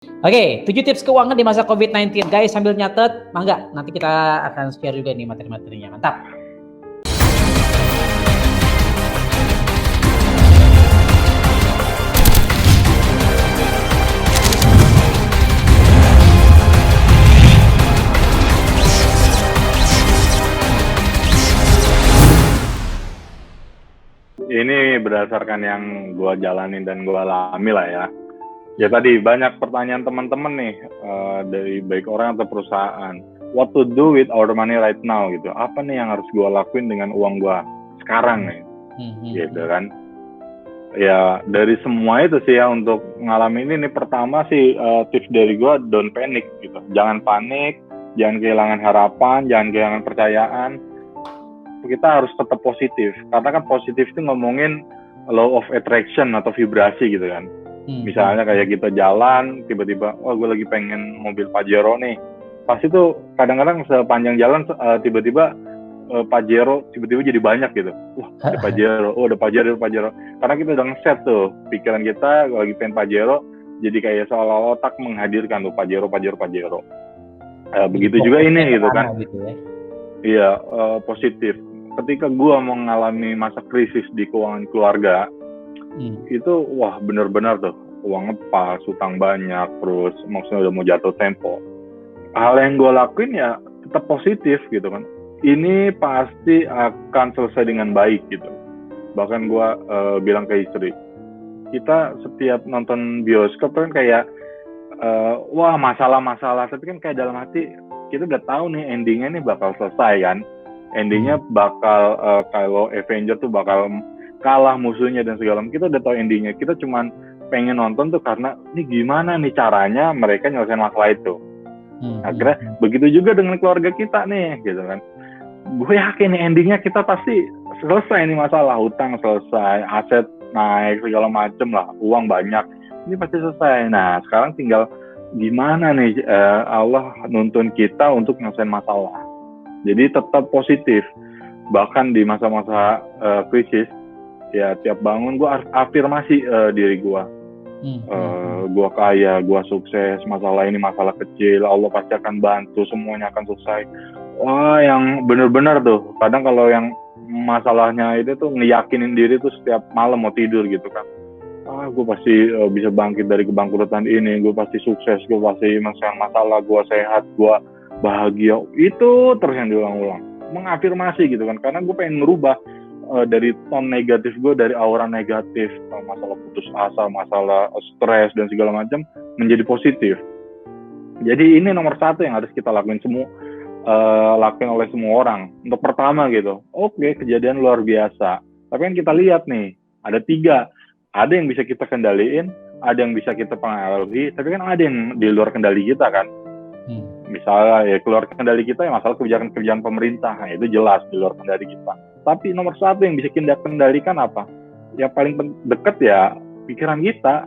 Oke, 7 tips keuangan di masa COVID-19. Guys, sambil nyatet, mangga. Nanti kita akan share juga nih materi-materinya. Mantap. Ini berdasarkan yang gue jalanin dan gue alami lah ya. Ya tadi banyak pertanyaan teman-teman nih dari baik orang atau perusahaan. What to do with our money right now gitu. Apa nih yang harus gue lakuin dengan uang gue sekarang nih, gitu kan. Ya dari semua itu sih ya untuk ngalamin ini pertama sih tips dari gue don't panic gitu. Jangan panik, jangan kehilangan harapan, jangan kehilangan percayaan. Kita harus tetap positif karena kan positif itu ngomongin law of attraction atau vibrasi gitu kan. Misalnya kayak kita jalan tiba-tiba gue lagi pengen mobil Pajero nih, pasti tuh kadang-kadang sepanjang jalan tiba-tiba Pajero tiba-tiba jadi banyak gitu. Ada Pajero, ada Pajero karena kita udah ngeset tuh pikiran kita lagi pengen Pajero, jadi kayak seolah-olah otak menghadirkan tuh Pajero. Begitu juga ini gitu kan gitu ya. Iya, positif. Ketika gue mengalami masa krisis di keuangan keluarga, itu benar-benar tuh uang ngepas, utang banyak, terus maksudnya udah mau jatuh tempo. Hal yang gue lakuin ya tetap positif gitu kan. Ini pasti akan selesai dengan baik gitu. Bahkan gue bilang ke istri, kita setiap nonton bioskop kan kayak masalah-masalah, tapi kan kayak dalam hati kita udah tahu nih endingnya nih bakal selesai kan. Endingnya bakal kalau Avenger tuh bakal kalah musuhnya dan segala macam. Kita udah tahu endingnya. Kita cuman pengen nonton tuh karena ini gimana nih caranya mereka nyelesain masalah itu. Akhirnya begitu juga dengan keluarga kita nih gitu kan. Gue yakin nih endingnya kita pasti selesai nih masalah, utang selesai, aset naik segala macem lah, uang banyak, ini pasti selesai. Nah sekarang tinggal gimana nih Allah nuntun kita untuk nyelesain masalah. Jadi tetap positif, bahkan di masa-masa krisis, ya tiap bangun gue afirmasi diri gue. Gue kaya, gue sukses, masalah ini masalah kecil, Allah pasti akan bantu, semuanya akan selesai. Wah yang bener-bener tuh, kadang kalau yang masalahnya itu tuh ngeyakinin diri tuh setiap malam mau tidur gitu kan. Gue pasti bisa bangkit dari kebangkrutan ini, gue pasti sukses, gue pasti menyelesaikan masalah, gue sehat, gue bahagia. Itu terus yang diulang-ulang, mengafirmasi gitu kan, karena gue pengen merubah dari tone negatif gue, dari aura negatif, masalah putus asa, masalah stres dan segala macam menjadi positif. Jadi ini nomor satu yang harus kita lakuin lakuin oleh semua orang. Untuk pertama gitu, kejadian luar biasa, tapi kan kita lihat nih ada 3, ada yang bisa kita kendaliin, ada yang bisa kita pengaruhi, tapi kan ada yang di luar kendali kita kan. Misalnya ya keluar kendali kita ya masalah kebijakan-kebijakan pemerintah, nah, itu jelas di luar kendali kita. Tapi nomor satu yang bisa kita kendalikan apa? Yang paling dekat ya pikiran kita.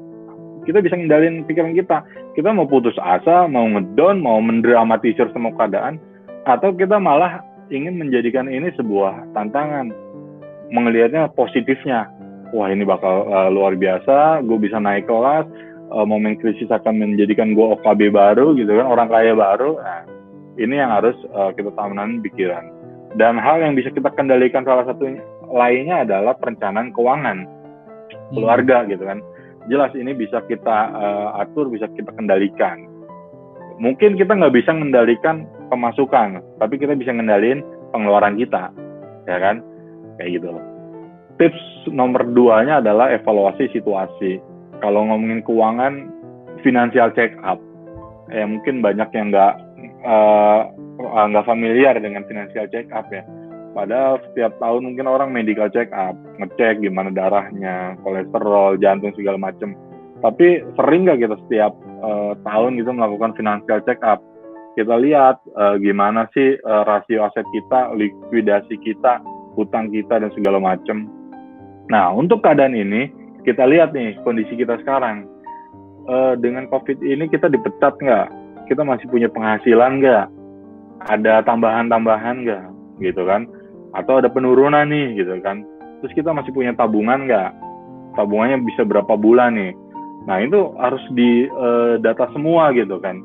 Kita bisa kendalin pikiran kita. Kita mau putus asa, mau ngedown, mau mendramatisir semua keadaan, atau kita malah ingin menjadikan ini sebuah tantangan, melihatnya positifnya. Wah ini bakal luar biasa, gue bisa naik kelas, momen krisis akan menjadikan gue OKB baru gitu kan, orang kaya baru. Nah, ini yang harus kita tanamin pikiran. Dan hal yang bisa kita kendalikan salah satu lainnya adalah perencanaan keuangan keluarga gitu kan. Jelas ini bisa kita atur, bisa kita kendalikan. Mungkin kita nggak bisa kendalikan pemasukan, tapi kita bisa kendaliin pengeluaran kita, ya kan? Kayak gitu. Tips nomor 2-nya adalah evaluasi situasi. Kalau ngomongin keuangan, financial check up. Ya mungkin banyak yang nggak familiar dengan financial check up ya. Padahal setiap tahun mungkin orang medical check up, ngecek gimana darahnya, kolesterol, jantung segala macam. Tapi sering nggak kita setiap tahun gitu melakukan financial check up? Kita lihat gimana sih rasio aset kita, likuidasi kita, hutang kita dan segala macam. Nah untuk keadaan ini kita lihat nih kondisi kita sekarang. Dengan COVID ini kita dipecat nggak? Kita masih punya penghasilan nggak? Ada tambahan-tambahan nggak? Gitu kan? Atau ada penurunan nih gitu kan? Terus kita masih punya tabungan nggak? Tabungannya bisa berapa bulan nih? Nah itu harus di data semua gitu kan.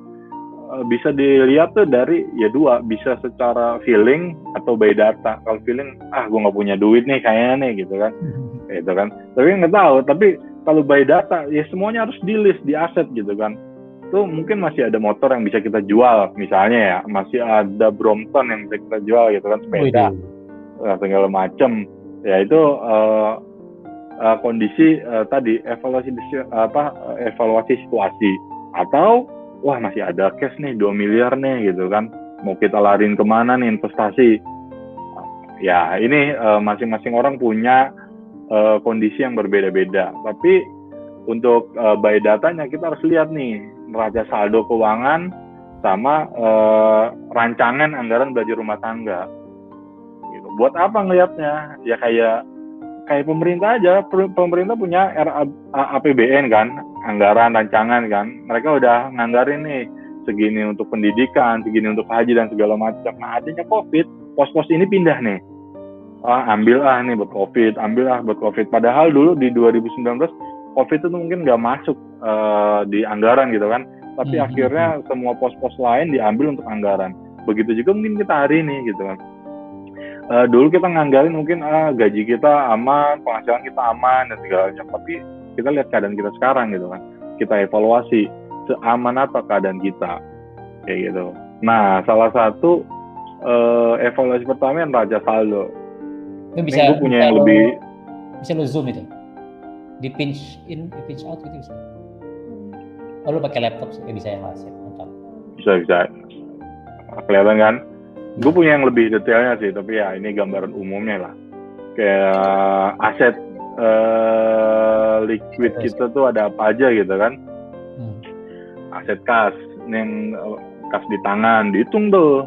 Bisa dilihat tuh dari ya dua, bisa secara feeling atau by data. Kalau feeling, gue nggak punya duit nih kayaknya nih gitu kan, gitu kan. Tapi nggak tahu. Tapi kalau by data ya semuanya harus di list, di aset gitu kan. Tuh mungkin masih ada motor yang bisa kita jual, misalnya ya masih ada Brompton yang bisa kita jual gitu kan, sepeda segala macam. Ya itu kondisi tadi evaluasi situasi. Atau wah masih ada cash nih 2 miliar nih gitu kan, mau kita lariin kemana nih investasi. Ya ini masing-masing orang punya kondisi yang berbeda-beda, tapi untuk by datanya kita harus lihat nih neraca saldo keuangan sama rancangan anggaran belanja rumah tangga gitu. Buat apa ngelihatnya? Ya kayak pemerintah aja, pemerintah punya APBN kan, anggaran rancangan kan, mereka udah nganggarin nih segini untuk pendidikan, segini untuk haji dan segala macam. Nah adanya COVID, pos-pos ini pindah nih, ambil nih buat COVID, ambil buat COVID. Padahal dulu di 2019 COVID itu mungkin nggak masuk di anggaran gitu kan, tapi akhirnya semua pos-pos lain diambil untuk anggaran. Begitu juga mungkin kita hari ini gitu kan. Dulu kita nganggarin mungkin gaji kita aman, penghasilan kita aman dan segalanya. Tapi kita lihat keadaan kita sekarang gitu kan. Kita evaluasi seaman apa keadaan kita, kayak gitu. Nah, salah satu evaluasi pertama yang neraca saldo. Itu bisa, gue punya yang lebih. Bisa lo zoom itu, di pinch in, di pinch out gitu bisa. Oh lu pakai laptop sih bisa yang masif. Bisa. Kelihatan kan? Gue punya yang lebih detailnya sih, tapi ya ini gambaran umumnya lah. Kayak aset liquid kita tuh ada apa aja gitu kan. Aset kas, yang kas di tangan, dihitung tuh.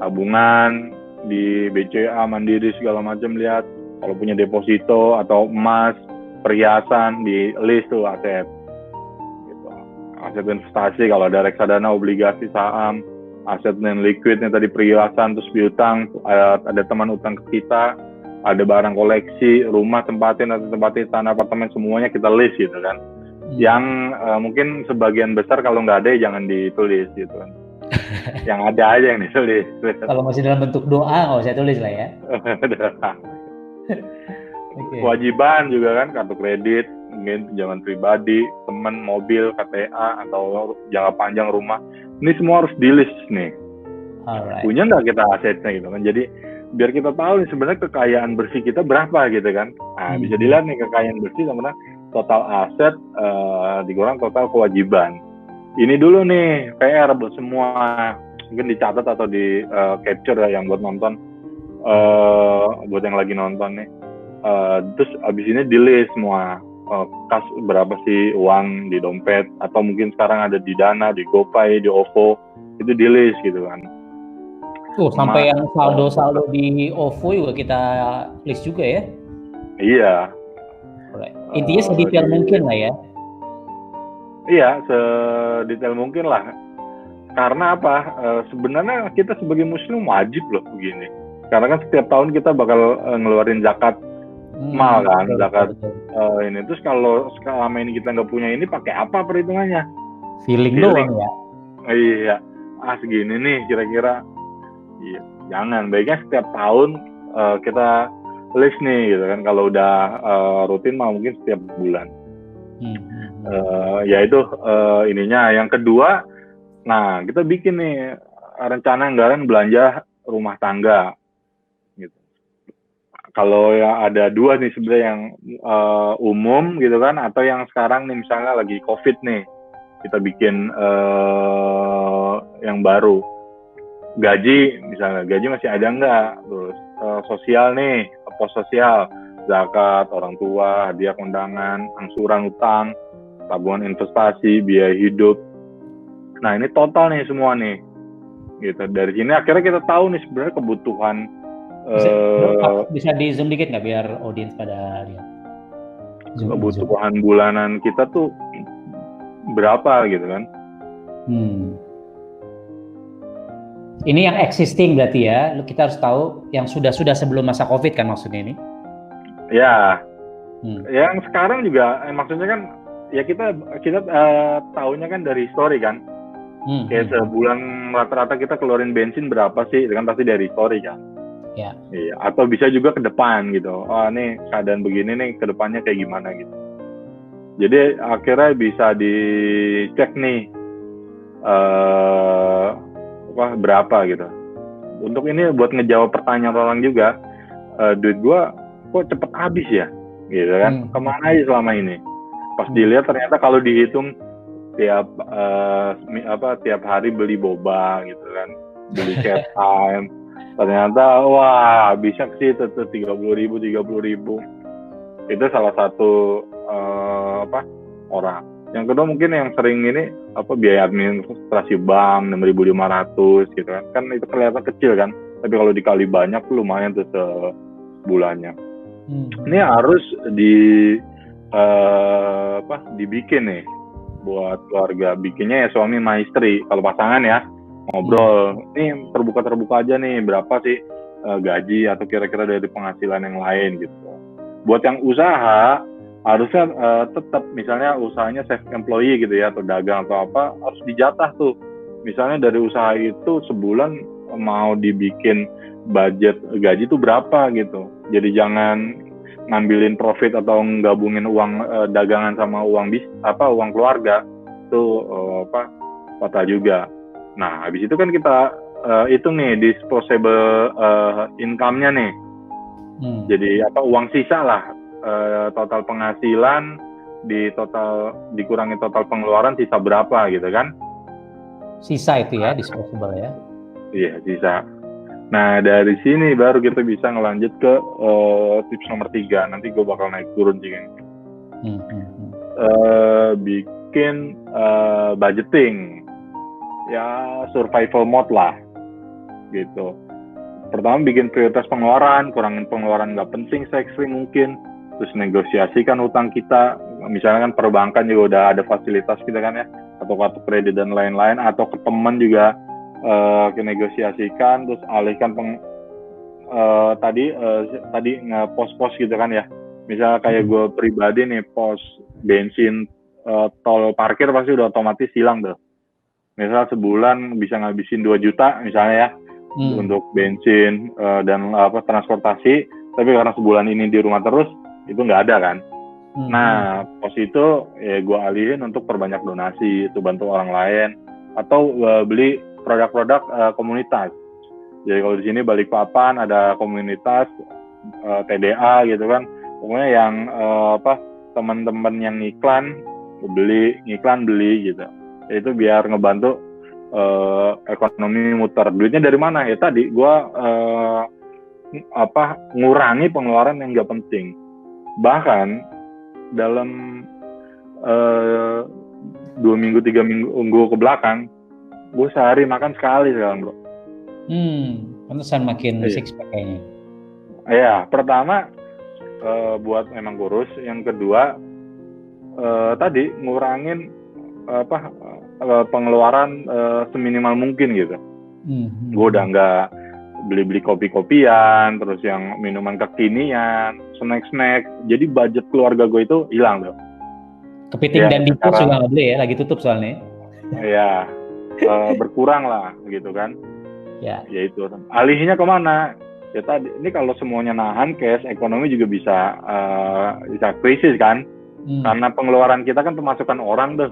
Tabungan, di BCA, Mandiri, segala macam lihat. Kalau punya deposito atau emas, perhiasan, di list tuh aset. Gitu. Aset investasi, kalau ada reksadana, obligasi, saham. Aset non liquidnya tadi perhiasan, terus piutang, ada teman utang ke kita, ada barang koleksi, rumah tempatin atau tempatin tanah apartemen, semuanya kita list gitu kan. Yang mungkin sebagian besar kalau nggak ada ya jangan ditulis gitu kan. Yang ada aja yang ditulis. Kalau masih dalam bentuk doa nggak usah tulis lah ya. Kewajiban juga kan, kartu kredit, mungkin pinjaman pribadi, teman, mobil, KTA atau jangka panjang rumah. Ini semua harus di list nih. Alright. Punya nggak kita asetnya gitu kan. Jadi biar kita tahu nih sebenarnya kekayaan bersih kita berapa gitu kan. Nah, bisa dilihat nih kekayaan bersih sama total aset dikurang total kewajiban. Ini dulu nih PR buat semua. Mungkin dicatat atau di capture ya yang buat nonton. Buat yang lagi nonton nih. Terus abis ini di list semua. Kas berapa sih uang di dompet, atau mungkin sekarang ada di Dana, di GoPay, di OVO, itu di list gitu kan. Sampai yang saldo di OVO juga kita list juga ya? Iya. Intinya sedetail mungkin lah ya? Iya, sedetail mungkin lah. Karena apa? Sebenarnya kita sebagai muslim wajib loh begini. Karena kan setiap tahun kita bakal ngeluarin zakat mal kan, zakat ini. Terus kalau selama ini kita nggak punya ini, pakai apa perhitungannya? Feeling doang ya? Iya, segini nih kira-kira. Iya, jangan. Baiknya setiap tahun kita list nih gitu kan. Kalau udah rutin mah mungkin setiap bulan. Ya itu ininya. Yang kedua, nah kita bikin nih rencana anggaran belanja rumah tangga. Kalau ya ada dua nih sebenarnya, yang umum gitu kan, atau yang sekarang nih misalnya lagi COVID nih, kita bikin yang baru. Gaji misalnya, gaji masih ada nggak? Terus sosial nih, pos sosial, zakat, orang tua, hadiah kondangan, angsuran utang, tabungan investasi, biaya hidup. Nah ini total nih semua nih. Gitu. Dari sini akhirnya kita tahu nih sebenarnya kebutuhan. Bisa di zoom dikit nggak biar audiens pada lihat? Kebutuhan bulanan kita tuh berapa gitu kan? Ini yang existing berarti ya? Kita harus tahu yang sudah sebelum masa COVID kan maksudnya ini? Ya, yang sekarang juga maksudnya kan ya kita tahunya kan dari story kan. Kayak sebulan rata-rata kita keluarin bensin berapa sih? Itu kan pasti dari story kan. Ya. Iya. Atau bisa juga ke depan gitu. Oh nih keadaan begini nih ke depannya kayak gimana gitu. Jadi akhirnya bisa dicek nih berapa gitu. Untuk ini buat ngejawab pertanyaan orang juga, duit gua kok cepet habis ya, gitu kan? Kemana aja selama ini? Pas dilihat ternyata kalau dihitung tiap hari beli boba gitu kan, beli cat time, ternyata wah bisa sih itu 30.000. Itu salah satu orang. Yang kedua mungkin yang sering ini biaya administrasi bank 6.500 gitu kan. Kan itu kelihatan kecil kan, tapi kalau dikali banyak tuh lumayan tuh sebulannya. Ini harus dibikin nih buat keluarga, bikinnya ya suami sama istri. Kalau pasangan ya ngobrol, ini terbuka aja nih berapa sih gaji atau kira-kira dari penghasilan yang lain gitu. Buat yang usaha harusnya tetap misalnya usahanya self employee gitu ya, atau dagang atau apa, harus dijatah tuh. Misalnya dari usaha itu sebulan mau dibikin budget gaji tuh berapa gitu. Jadi jangan ngambilin profit atau gabungin uang dagangan sama uang keluarga itu fatal juga. Nah habis itu kan kita hitung nih disposable income-nya nih. Jadi uang sisa lah, total penghasilan dikurangi total pengeluaran sisa berapa gitu kan? Sisa itu ya, disposable ya? Iya sisa. Nah dari sini baru kita bisa ngelanjut ke tips nomor 3. Nanti gue bakal naik turun sih kan. Bikin budgeting, ya survival mode lah, gitu. Pertama bikin prioritas pengeluaran, kurangin pengeluaran nggak penting se-ekstrim mungkin. Terus negosiasikan hutang kita. Misalnya kan perbankan juga udah ada fasilitas kita kan ya, atau kartu kredit dan lain-lain, atau ke teman juga negosiasikan, terus alihkan tadi nge-pos-pos gitu kan ya. Misalnya kayak gue pribadi nih, pos bensin, tol parkir pasti udah otomatis hilang tuh. Misalnya sebulan bisa ngabisin 2 juta misalnya ya untuk bensin dan transportasi, tapi karena sebulan ini di rumah terus itu nggak ada kan. Nah pos itu ya gue alihin untuk perbanyak donasi, itu bantu orang lain, atau beli produk-produk komunitas. Jadi kalau di sini Balikpapan ada komunitas TDA gitu kan, pokoknya yang teman-teman yang ngiklan beli gitu. Itu biar ngebantu ekonomi muter. Duitnya dari mana? Ya tadi gue ngurangi pengeluaran yang nggak penting. Bahkan dalam 2 minggu 3 minggu ke belakang, gue sehari makan sekali sekarang bro. Pantesan makin six pack kayaknya. Iya, pertama buat memang kurus. Yang kedua tadi ngurangin pengeluaran seminimal mungkin gitu. Gue udah nggak beli kopi-kopian, terus yang minuman kekinian, snack. Jadi budget keluarga gue itu hilang tuh. Kepiting dan dipus juga nggak beli ya, lagi tutup soalnya. Iya. Berkurang lah gitu kan. Ya itu alihnya kemana ya tadi, ini kalau semuanya nahan cash, ekonomi juga bisa krisis kan. Karena pengeluaran kita kan pemasukan orang tuh.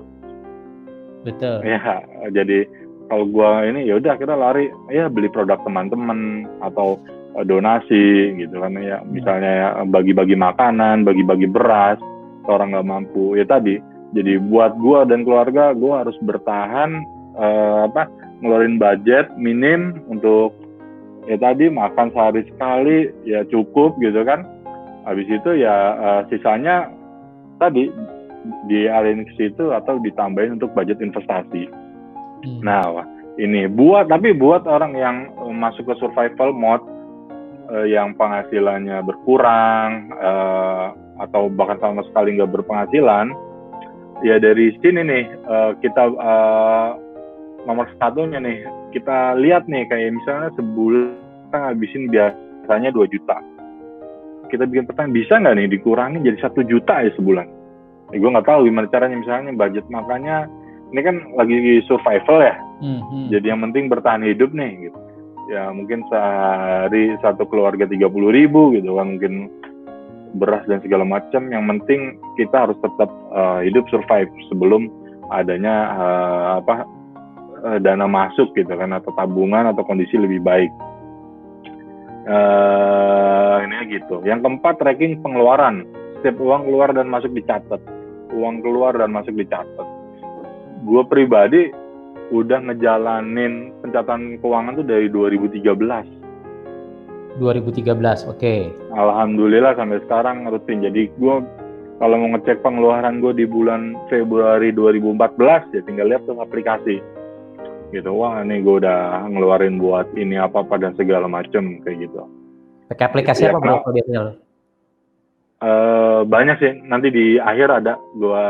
Betul ya. Jadi kalau gua ini ya udah kita lari ya beli produk teman-teman atau donasi gitu kan ya, misalnya ya, bagi-bagi makanan, bagi-bagi beras ke orang nggak mampu ya tadi. Jadi buat gua dan keluarga, gua harus bertahan ngeluarin budget minim untuk ya tadi makan sehari sekali ya cukup gitu kan. Habis itu ya sisanya tadi dialihin ke situ atau ditambahin untuk budget investasi. Nah ini buat orang yang masuk ke survival mode yang penghasilannya berkurang atau bahkan sama sekali nggak berpenghasilan, ya dari sini nih kita nomor satunya nih, kita lihat nih kayak misalnya sebulan kita ngabisin biasanya 2 juta. Kita bikin pertanyaan, bisa nggak nih dikurangi jadi 1 juta ya sebulan? Gue nggak tahu gimana caranya, misalnya budget makannya ini kan lagi survival ya. Jadi yang penting bertahan hidup nih gitu. Ya mungkin sehari satu keluarga 30.000 gitu kan, mungkin beras dan segala macam. Yang penting kita harus tetap hidup, survive sebelum adanya dana masuk gitu kan, atau tabungan atau kondisi lebih baik. Ini gitu. Yang keempat, tracking pengeluaran. Setiap uang keluar dan masuk dicatat. Uang keluar dan masuk dicatat. Gue pribadi udah ngejalanin pencatatan keuangan tuh dari 2013. 2013, oke. Alhamdulillah sampai sekarang rutin. Jadi gue kalau mau ngecek pengeluaran gue di bulan Februari 2014 ya tinggal lihat tuh aplikasi. Gitu, wah ini gue udah ngeluarin buat ini apa-apa dan segala macem kayak gitu. Pakai aplikasi ya, apa bro biasanya lo? Banyak sih, nanti di akhir ada gue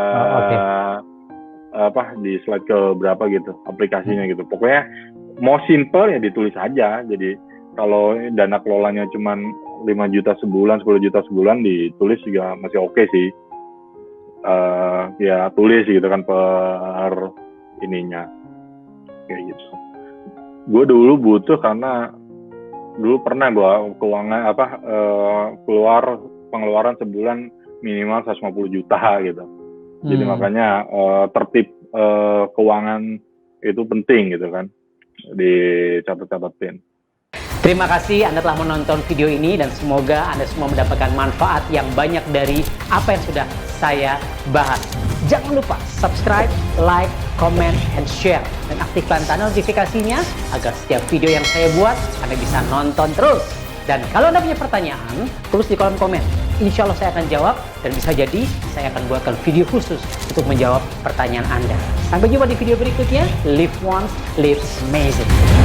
di slide ke berapa gitu aplikasinya gitu. Pokoknya mau simple ya ditulis aja. Jadi kalau dana kelolanya cuma 5 juta sebulan, 10 juta sebulan ditulis juga masih oke sih. Ya tulis gitu kan per ininya. Kayak gitu. Gue dulu butuh karena dulu pernah gue keuangan keluar pengeluaran sebulan minimal 150 juta gitu. Jadi makanya tertib keuangan itu penting gitu kan, dicatat-catatin. Terima kasih Anda telah menonton video ini dan semoga Anda semua mendapatkan manfaat yang banyak dari apa yang sudah saya bahas. Jangan lupa subscribe, like, comment, and share. Dan aktifkan tanda notifikasinya agar setiap video yang saya buat Anda bisa nonton terus. Dan kalau Anda punya pertanyaan, tulis di kolom komen. Insya Allah saya akan jawab dan bisa jadi saya akan buatkan video khusus untuk menjawab pertanyaan Anda. Sampai jumpa di video berikutnya. Live once, live amazing.